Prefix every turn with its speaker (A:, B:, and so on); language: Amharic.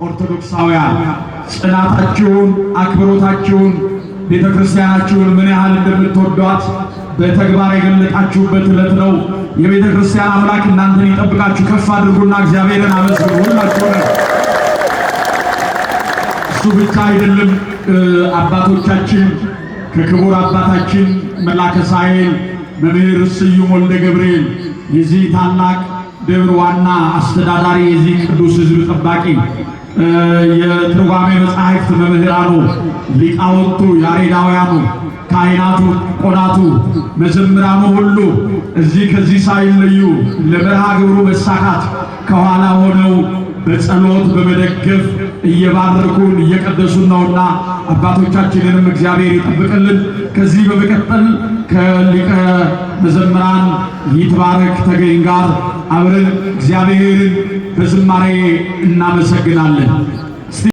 A: ኦርቶዶክሳውያን ጽናታችሁን አክብሮታችሁን ቤተክርስቲያናችሁን ምን ያህል እንደምትወዷት በተግባር የገለጣችሁበት ዕለት ነው። የቤተክርስቲያን አምላክ እናንተን ይጠብቃችሁ። ከፍ አድርጉና እግዚአብሔርን አመስግኑ። ሁላችሁ እሱ ብቻ አይደለም። አባቶቻችን ከክቡር አባታችን መላከ ሳህል መምህር ስዩም ወልደ ገብርኤል የዚህ ታላቅ ደብር ዋና አስተዳዳሪ የዚህ ቅዱስ ሕዝብ ጠባቂ የትርጓሜ መጻሕፍት መምህራኑ ሊቃውንቱ ያሬዳውያኑ ካህናቱ ቆናቱ መዘምራኑ ሁሉ ከዚህ ሳይለዩ ለመርሃ ግብሩ መሳካት ከኋላ ሆነው በጸሎት በመደገፍ እየባረኩን እየቀደሱን ነውና አባቶቻችንንም እግዚአብሔር ይጠብቅልን። ከዚህ በመቀጠል ከሊቀ መዘምራን ይትባረክ ተገኝ ጋር አብረን እግዚአብሔርን በዝማሬ እናመሰግናለን።